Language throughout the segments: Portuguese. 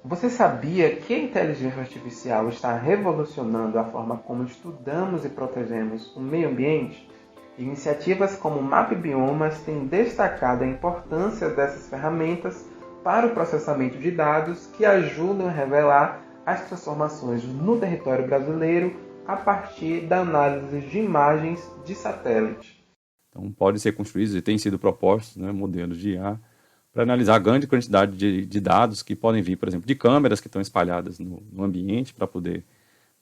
Você sabia que a inteligência artificial está revolucionando a forma como estudamos e protegemos o meio ambiente? Iniciativas como o Map Biomas têm destacado a importância dessas ferramentas para o processamento de dados que ajudam a revelar as transformações no território brasileiro a partir da análise de imagens de satélite. Então, podem ser construídos e têm sido propostos, né, modelos de IA para analisar a grande quantidade de dados que podem vir, por exemplo, de câmeras que estão espalhadas no ambiente para poder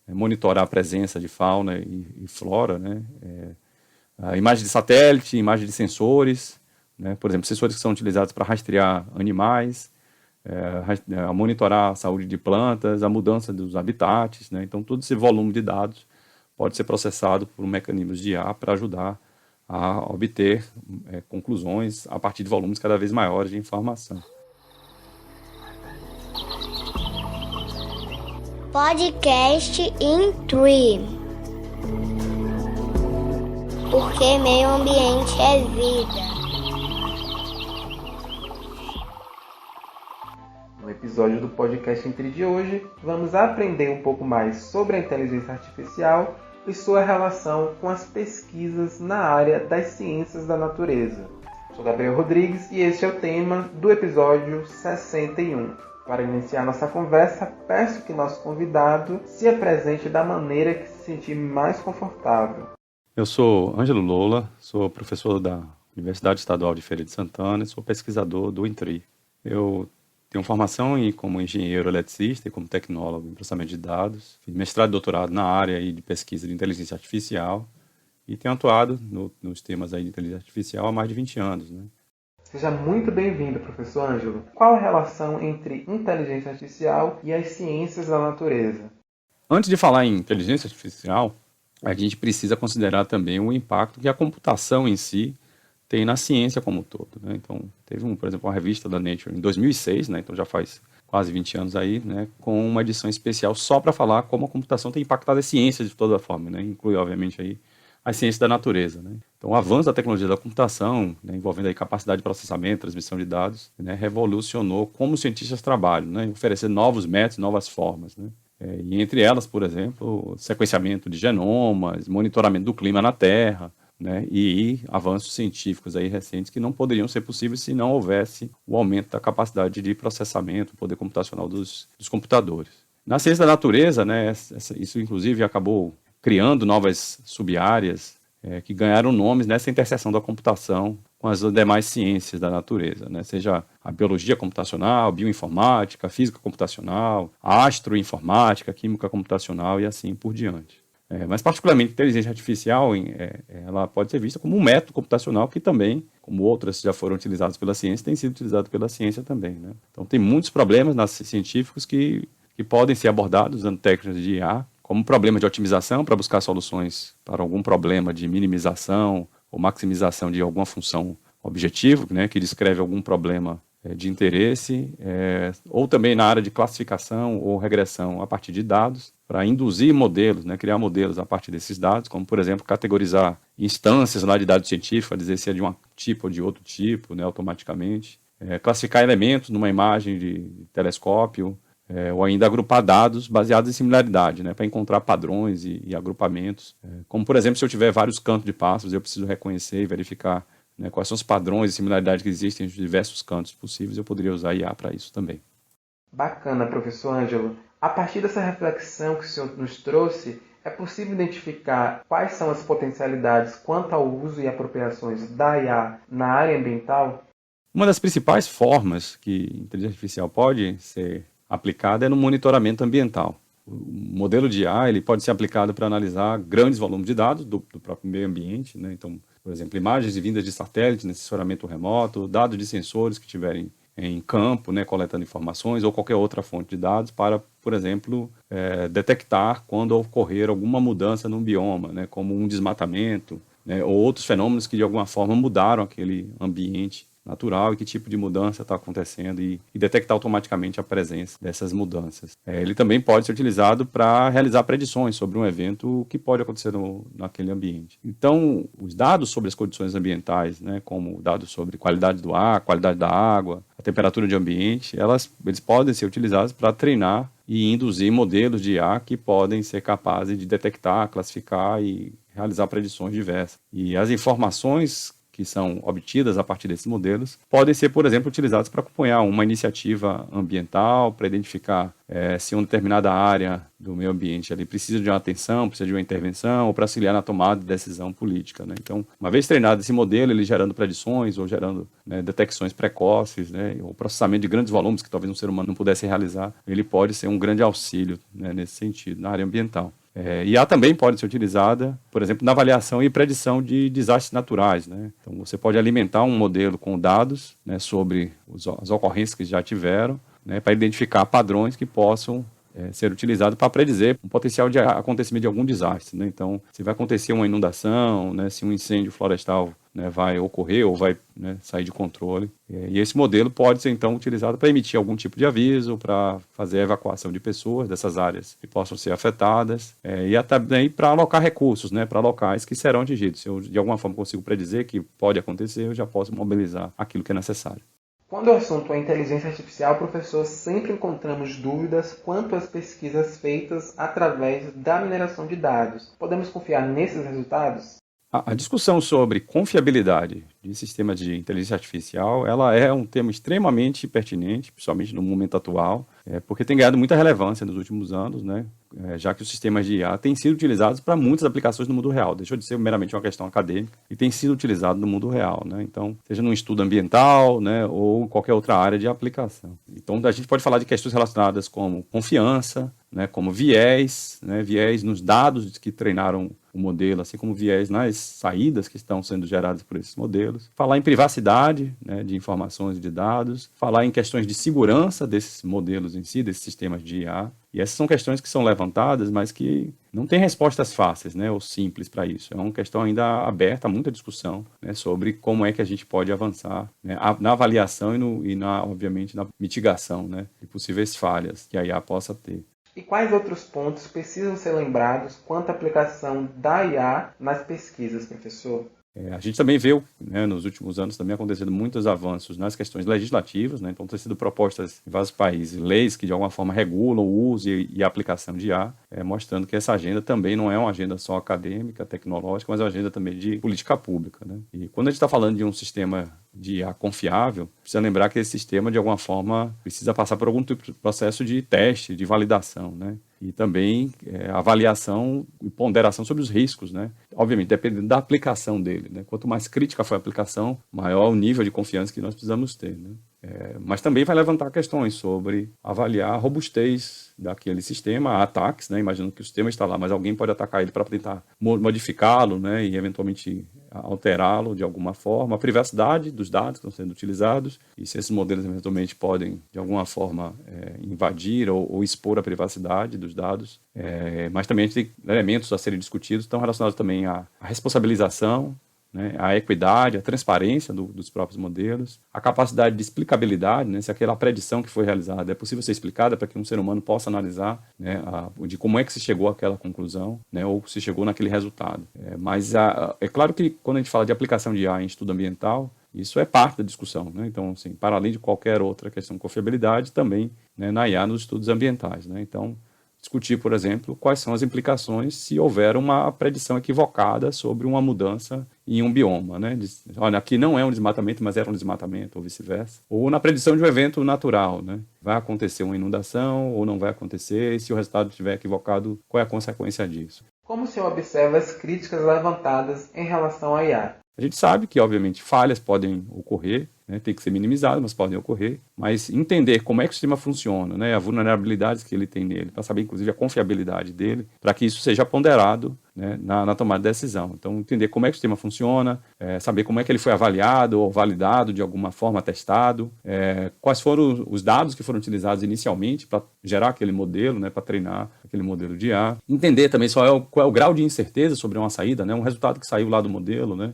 monitorar a presença de fauna e flora, né, a imagem de satélite, imagem de sensores, né, por exemplo, sensores que são utilizados para rastrear animais, a monitorar a saúde de plantas, a mudança dos habitats, né, então todo esse volume de dados pode ser processado por mecanismos de IA para ajudar a obter conclusões a partir de volumes cada vez maiores de informação. Podcast in 3. Porque meio ambiente é vida. No episódio do Podcast Entre de hoje, vamos aprender um pouco mais sobre a inteligência artificial e sua relação com as pesquisas na área das ciências da natureza. Sou Gabriel Rodrigues e este é o tema do episódio 61. Para iniciar nossa conversa, peço que nosso convidado se apresente da maneira que se sentir mais confortável. Eu sou Ângelo Lola, sou professor da Universidade Estadual de Feira de Santana e sou pesquisador do INTRI. Eu tenho formação como engenheiro eletricista e como tecnólogo em processamento de dados. Fiz mestrado e doutorado na área de pesquisa de inteligência artificial e tenho atuado nos temas de inteligência artificial há mais de 20 anos, né? Seja muito bem-vindo, professor Ângelo. Qual a relação entre inteligência artificial e as ciências da natureza? Antes de falar em inteligência artificial, a gente precisa considerar também o impacto que a computação em si tem na ciência como um todo, né? Então, teve, por exemplo, uma revista da Nature em 2006, né? Então já faz quase 20 anos aí, né? Com uma edição especial só para falar como a computação tem impactado a ciência de toda forma, né? Inclui, obviamente, aí as ciências da natureza, né? Então, o avanço da tecnologia da computação, né, envolvendo aí capacidade de processamento, transmissão de dados, né, revolucionou como os cientistas trabalham, né? Oferecendo novos métodos, novas formas, né? E entre elas, por exemplo, sequenciamento de genomas, monitoramento do clima na Terra, né, e avanços científicos aí recentes que não poderiam ser possíveis se não houvesse o aumento da capacidade de processamento, poder computacional dos computadores. Na ciência da natureza, né, isso inclusive acabou criando novas sub-áreas que ganharam nomes nessa interseção da computação com as demais ciências da natureza, né? Seja a biologia computacional, a bioinformática, a física computacional, a astroinformática, a química computacional e assim por diante. Mas, particularmente, a inteligência artificial ela pode ser vista como um método computacional que também, como outras já foram utilizadas pela ciência, tem sido utilizado pela ciência também, né? Então, tem muitos problemas científicos que podem ser abordados usando técnicas de IA, como problemas de otimização para buscar soluções para algum problema de minimização ou maximização de alguma função objetivo, né, que descreve algum problema de interesse, ou também na área de classificação ou regressão a partir de dados, para induzir modelos, né, criar modelos a partir desses dados, como, por exemplo, categorizar instâncias lá de dados científicos, dizer se é de um tipo ou de outro tipo, né, automaticamente, classificar elementos numa imagem de telescópio, ou ainda agrupar dados baseados em similaridade, né, para encontrar padrões e agrupamentos. Como, por exemplo, se eu tiver vários cantos de pássaros, eu preciso reconhecer e verificar, né, quais são os padrões e similaridades que existem entre diversos cantos possíveis, eu poderia usar IA para isso também. Bacana, professor Ângelo. A partir dessa reflexão que o senhor nos trouxe, é possível identificar quais são as potencialidades quanto ao uso e apropriações da IA na área ambiental? Uma das principais formas que a inteligência artificial pode ser aplicada é no monitoramento ambiental. O modelo de IA ele pode ser aplicado para analisar grandes volumes de dados do próprio meio ambiente, né? Então, por exemplo, imagens vindas de satélite, assessoramento remoto, dados de sensores que estiverem em campo, né, coletando informações, ou qualquer outra fonte de dados para, por exemplo, detectar quando ocorrer alguma mudança no bioma, né, como um desmatamento, né, ou outros fenômenos que de alguma forma mudaram aquele ambiente natural e que tipo de mudança está acontecendo e detectar automaticamente a presença dessas mudanças. Ele também pode ser utilizado para realizar predições sobre um evento que pode acontecer naquele ambiente. Então, os dados sobre as condições ambientais, né, como dados sobre qualidade do ar, qualidade da água, a temperatura de ambiente, eles podem ser utilizados para treinar e induzir modelos de IA que podem ser capazes de detectar, classificar e realizar predições diversas. E as informações que são obtidas a partir desses modelos podem ser, por exemplo, utilizadas para acompanhar uma iniciativa ambiental, para identificar se uma determinada área do meio ambiente ali precisa de uma atenção, precisa de uma intervenção, ou para auxiliar na tomada de decisão política, né? Então, uma vez treinado esse modelo, ele gerando predições ou gerando, né, detecções precoces, né, ou processamento de grandes volumes que talvez um ser humano não pudesse realizar, ele pode ser um grande auxílio, né, nesse sentido, na área ambiental. IA também pode ser utilizada, por exemplo, na avaliação e predição de desastres naturais, né? Então, você pode alimentar um modelo com dados, né, sobre as ocorrências que já tiveram, né, para identificar padrões que possam ser utilizados para predizer um potencial de acontecimento de algum desastre, né? Então, se vai acontecer uma inundação, né, se um incêndio florestal, né, vai ocorrer ou vai, né, sair de controle. E esse modelo pode ser, então, utilizado para emitir algum tipo de aviso, para fazer a evacuação de pessoas dessas áreas que possam ser afetadas, e até também para alocar recursos, né, para locais que serão atingidos. Se eu, de alguma forma, consigo predizer que pode acontecer, eu já posso mobilizar aquilo que é necessário. Quando o assunto é inteligência artificial, professor, sempre encontramos dúvidas quanto às pesquisas feitas através da mineração de dados. Podemos confiar nesses resultados? A discussão sobre confiabilidade de sistemas de inteligência artificial, ela é um tema extremamente pertinente, principalmente no momento atual, porque tem ganhado muita relevância nos últimos anos, né? Já que os sistemas de IA têm sido utilizados para muitas aplicações no mundo real. Deixou de ser meramente uma questão acadêmica e tem sido utilizado no mundo real, né? Então, seja num estudo ambiental, né, ou qualquer outra área de aplicação. Então, a gente pode falar de questões relacionadas como confiança, né, como viés, né, viés nos dados que treinaram o modelo, assim como viés nas saídas que estão sendo geradas por esses modelos. Falar em privacidade, né, de informações e de dados. Falar em questões de segurança desses modelos em si, desses sistemas de IA. E essas são questões que são levantadas, mas que não tem respostas fáceis, né, ou simples para isso. É uma questão ainda aberta a muita discussão, né, sobre como é que a gente pode avançar, né, na avaliação obviamente, na mitigação, né, de possíveis falhas que a IA possa ter. E quais outros pontos precisam ser lembrados quanto à aplicação da IA nas pesquisas, professor? A gente também viu, né, nos últimos anos também acontecendo muitos avanços nas questões legislativas, né? Então têm sido propostas em vários países leis que de alguma forma regulam o uso e a aplicação de IA, mostrando que essa agenda também não é uma agenda só acadêmica, tecnológica, mas é uma agenda também de política pública, né? E quando a gente está falando de um sistema de IA confiável, precisa lembrar que esse sistema de alguma forma precisa passar por algum tipo de processo de teste, de validação, né? E também avaliação e ponderação sobre os riscos, né? Obviamente, dependendo da aplicação dele, né? Quanto mais crítica for a aplicação, maior o nível de confiança que nós precisamos ter, né? Mas também vai levantar questões sobre avaliar a robustez daquele sistema, ataques, né? Imaginando que o sistema está lá, mas alguém pode atacar ele para tentar modificá-lo, né? E eventualmente alterá-lo de alguma forma, a privacidade dos dados que estão sendo utilizados, e se esses modelos eventualmente podem, de alguma forma, invadir ou expor a privacidade dos dados. Mas também a gente tem elementos a serem discutidos, estão relacionados também à responsabilização, né, a equidade, a transparência dos próprios modelos, a capacidade de explicabilidade, né, se aquela predição que foi realizada é possível ser explicada para que um ser humano possa analisar, né, de como é que se chegou àquela conclusão, né, ou se chegou naquele resultado. Mas é claro que quando a gente fala de aplicação de IA em estudo ambiental, isso é parte da discussão, né? Então, assim, para além de qualquer outra questão de confiabilidade, também, né, na IA nos estudos ambientais, né? Então, discutir, por exemplo, quais são as implicações se houver uma predição equivocada sobre uma mudança em um bioma, né? Olha, aqui não é um desmatamento, mas era um desmatamento, ou vice-versa. Ou na predição de um evento natural, né? Vai acontecer uma inundação ou não vai acontecer, e se o resultado estiver equivocado, qual é a consequência disso? Como o senhor observa as críticas levantadas em relação à IA? A gente sabe que, obviamente, falhas podem ocorrer, né, tem que ser minimizadas, mas podem ocorrer, mas entender como é que o sistema funciona, né, as vulnerabilidades que ele tem nele, para saber, inclusive, a confiabilidade dele, para que isso seja ponderado né, na tomada de decisão. Então, entender como é que o sistema funciona, saber como é que ele foi avaliado ou validado de alguma forma, testado, quais foram os dados que foram utilizados inicialmente para gerar aquele modelo, né, para treinar aquele modelo de IA. Entender também qual é o grau de incerteza sobre uma saída, né, um resultado que saiu lá do modelo, né,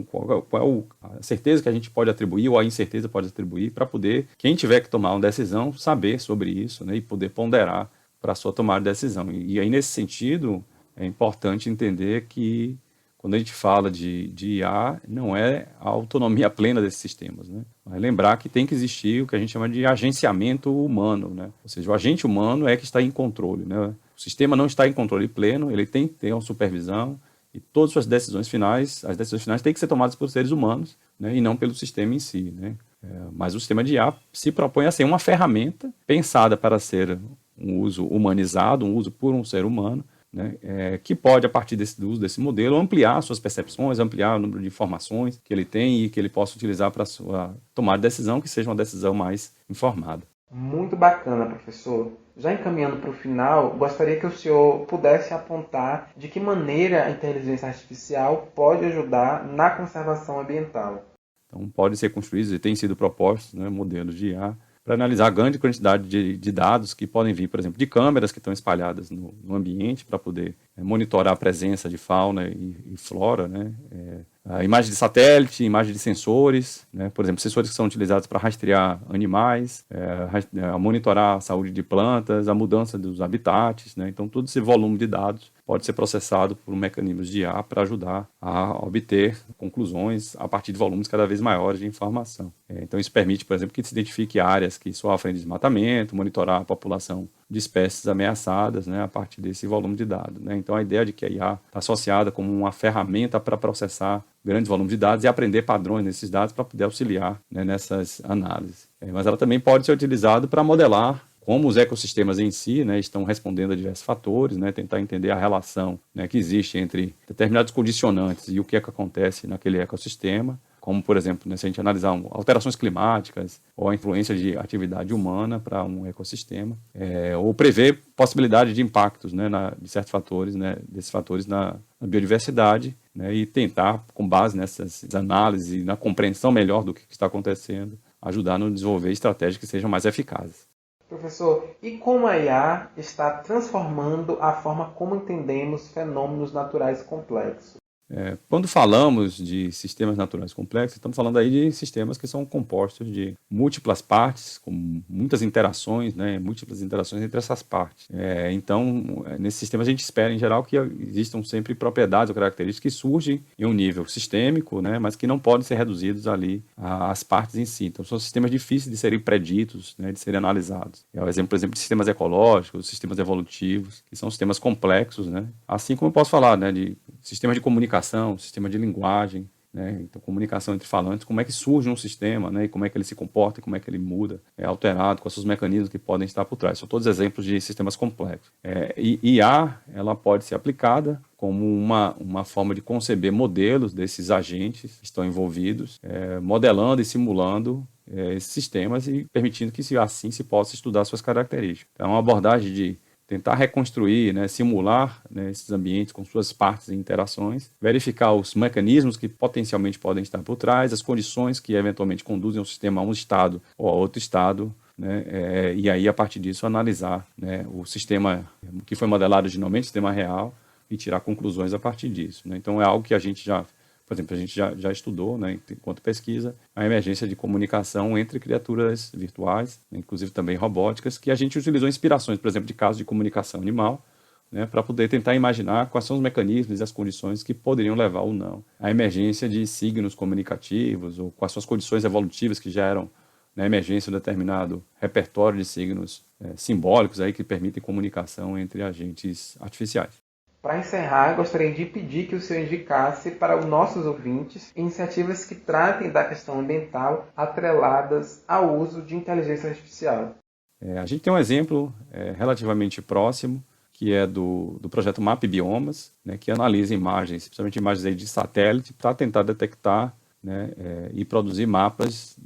qual é a certeza que a gente pode atribuir ou a incerteza pode atribuir para poder, quem tiver que tomar uma decisão, saber sobre isso, né, e poder ponderar para a sua tomada de decisão. E aí, nesse sentido, é importante entender que quando a gente fala de IA, não é a autonomia plena desses sistemas, né? Mas lembrar que tem que existir o que a gente chama de agenciamento humano, né? Ou seja, o agente humano é que está em controle, né? O sistema não está em controle pleno, ele tem que ter uma supervisão e todas as suas decisões finais, as decisões finais têm que ser tomadas por seres humanos, né? E não pelo sistema em si, né? Mas o sistema de IA se propõe a ser uma ferramenta pensada para ser um uso humanizado, um uso por um ser humano, né, que pode, a partir do uso desse modelo, ampliar suas percepções, ampliar o número de informações que ele tem e que ele possa utilizar para sua tomada de decisão, que seja uma decisão mais informada. Muito bacana, professor. Já encaminhando para o final, gostaria que o senhor pudesse apontar de que maneira a inteligência artificial pode ajudar na conservação ambiental. Então, podem ser construídos e têm sido propostos, né, modelos de IA para analisar a grande quantidade de dados que podem vir, por exemplo, de câmeras que estão espalhadas no ambiente para poder monitorar a presença de fauna e flora, né? A imagem de satélite, imagem de sensores, né? Por exemplo, sensores que são utilizados para rastrear animais, monitorar a saúde de plantas, a mudança dos habitats, né? Então, todo esse volume de dados pode ser processado por mecanismos de IA para ajudar a obter conclusões a partir de volumes cada vez maiores de informação. Então, isso permite, por exemplo, que se identifique áreas que sofrem desmatamento, monitorar a população de espécies ameaçadas, né, a partir desse volume de dados, né? Então, a ideia de que a IA está associada como uma ferramenta para processar grandes volumes de dados e aprender padrões nesses dados para poder auxiliar, né, nessas análises. Mas ela também pode ser utilizada para modelar como os ecossistemas em si, né, estão respondendo a diversos fatores, né, tentar entender a relação, né, que existe entre determinados condicionantes e o que é que acontece naquele ecossistema, como, por exemplo, né, se a gente analisar alterações climáticas ou a influência de atividade humana para um ecossistema, ou prever possibilidade de impactos, né, de certos fatores, né, desses fatores na biodiversidade, né, e tentar, com base nessas análises e na compreensão melhor do que está acontecendo, ajudar no desenvolver estratégias que sejam mais eficazes. Professor, e como a IA está transformando a forma como entendemos fenômenos naturais complexos? Quando falamos de sistemas naturais complexos, estamos falando aí de sistemas que são compostos de múltiplas partes, com muitas interações, né, múltiplas interações entre essas partes. Então, nesse sistema a gente espera, em geral, que existam sempre propriedades ou características que surgem em um nível sistêmico, né, mas que não podem ser reduzidos ali às partes em si. Então, são sistemas difíceis de serem preditos, né, de serem analisados. É o exemplo, por exemplo, de sistemas ecológicos, sistemas evolutivos, que são sistemas complexos, né, assim como eu posso falar, né, de sistemas de comunicação, sistema de linguagem, né? Então, comunicação entre falantes, como é que surge um sistema, né? E como é que ele se comporta, como é que ele muda, é alterado, quais são os mecanismos que podem estar por trás. São todos exemplos de sistemas complexos. E IA, ela pode ser aplicada como uma forma de conceber modelos desses agentes que estão envolvidos, modelando e simulando esses sistemas e permitindo que assim se possa estudar suas características. Então, é uma abordagem de tentar reconstruir, né, simular, né, esses ambientes com suas partes e interações, verificar os mecanismos que potencialmente podem estar por trás, as condições que eventualmente conduzem o sistema a um estado ou a outro estado, né, e aí, a partir disso, analisar, né, o sistema que foi modelado originalmente, o sistema real, e tirar conclusões a partir disso, né? Então, é algo que a gente já... Por exemplo, a gente já estudou, né, enquanto pesquisa, a emergência de comunicação entre criaturas virtuais, né, inclusive também robóticas, que a gente utilizou inspirações, por exemplo, de casos de comunicação animal, né, para poder tentar imaginar quais são os mecanismos e as condições que poderiam levar ou não à emergência de signos comunicativos, ou quais são as condições evolutivas que geram na emergência de um determinado repertório de signos simbólicos aí que permitem comunicação entre agentes artificiais. Para encerrar, gostaria de pedir que o senhor indicasse para os nossos ouvintes iniciativas que tratem da questão ambiental atreladas ao uso de inteligência artificial. A gente tem um exemplo relativamente próximo, que é do projeto Map Biomas, né, que analisa imagens, principalmente imagens aí de satélite, para tentar detectar né, e produzir mapas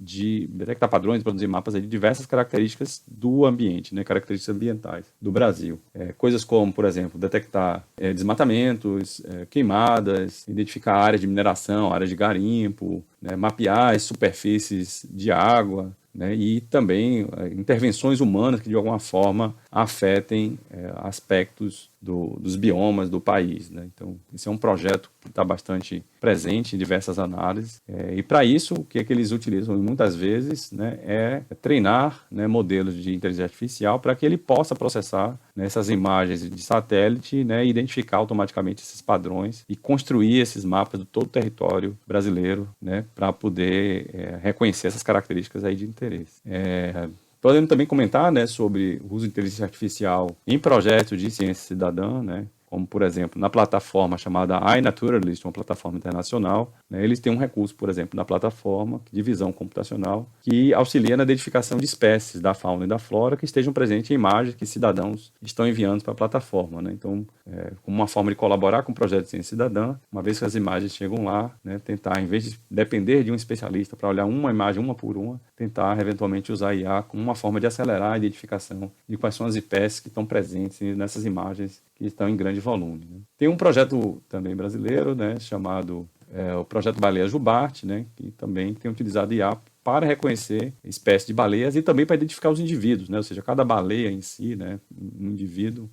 detectar padrões, produzir mapas de diversas características do ambiente, né, características ambientais do Brasil. Coisas como, por exemplo, detectar desmatamentos, queimadas, identificar áreas de mineração, áreas de garimpo, né, mapear as superfícies de água, né, e também intervenções humanas que de alguma forma afetem aspectos dos biomas do país, né? Então, esse é um projeto que está bastante presente em diversas análises. E para isso, o que é que eles utilizam muitas vezes, né, é treinar, né, modelos de inteligência artificial para que ele possa processar, né, essas imagens de satélite, né, e identificar automaticamente esses padrões e construir esses mapas de todo o território brasileiro, né, para poder reconhecer essas características aí de interesse. Podemos também comentar, né, sobre o uso de inteligência artificial em projetos de ciência cidadã, né, como, por exemplo, na plataforma chamada iNaturalist, uma plataforma internacional, né, eles têm um recurso, por exemplo, na plataforma de visão computacional, que auxilia na identificação de espécies da fauna e da flora que estejam presentes em imagens que cidadãos estão enviando para a plataforma, né? Então, como uma forma de colaborar com o projeto de ciência cidadã, uma vez que as imagens chegam lá, né, tentar, em vez de depender de um especialista para olhar uma imagem uma por uma, tentar, eventualmente, usar IA como uma forma de acelerar a identificação de quais são as espécies que estão presentes nessas imagens que estão em grande volume, né? Tem um projeto também brasileiro, né, chamado o Projeto Baleia Jubarte, né, que também tem utilizado IA para reconhecer espécies de baleias e também para identificar os indivíduos, né, ou seja, cada baleia em si, né, um indivíduo,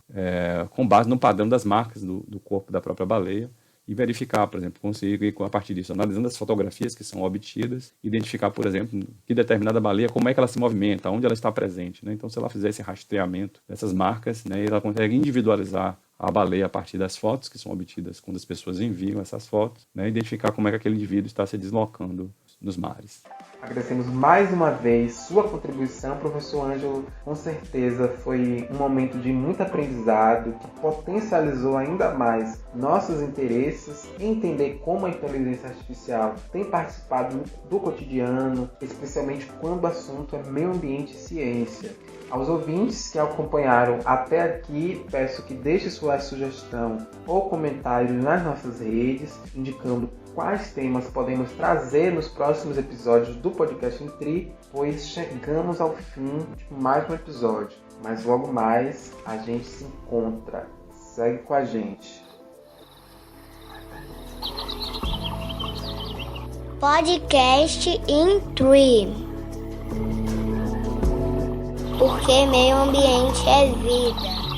com base no padrão das marcas do corpo da própria baleia, e verificar, por exemplo, conseguir, a partir disso, analisando as fotografias que são obtidas, identificar, por exemplo, que determinada baleia, como é que ela se movimenta, onde ela está presente, né? Então, se ela fizer esse rastreamento dessas marcas, né, ela consegue individualizar a baleia a partir das fotos que são obtidas quando as pessoas enviam essas fotos, né, identificar como é que aquele indivíduo está se deslocando nos mares. Agradecemos mais uma vez sua contribuição, professor Ângelo. Com certeza foi um momento de muito aprendizado que potencializou ainda mais nossos interesses em entender como a inteligência artificial tem participado do cotidiano, especialmente quando o assunto é meio ambiente e ciência. Aos ouvintes que acompanharam até aqui, peço que deixe sua sugestão ou comentário nas nossas redes, indicando quais temas podemos trazer nos próximos episódios do podcast Intri, pois chegamos ao fim de mais um episódio. Mas logo mais a gente se encontra. Segue com a gente. Podcast Intri. Porque meio ambiente é vida.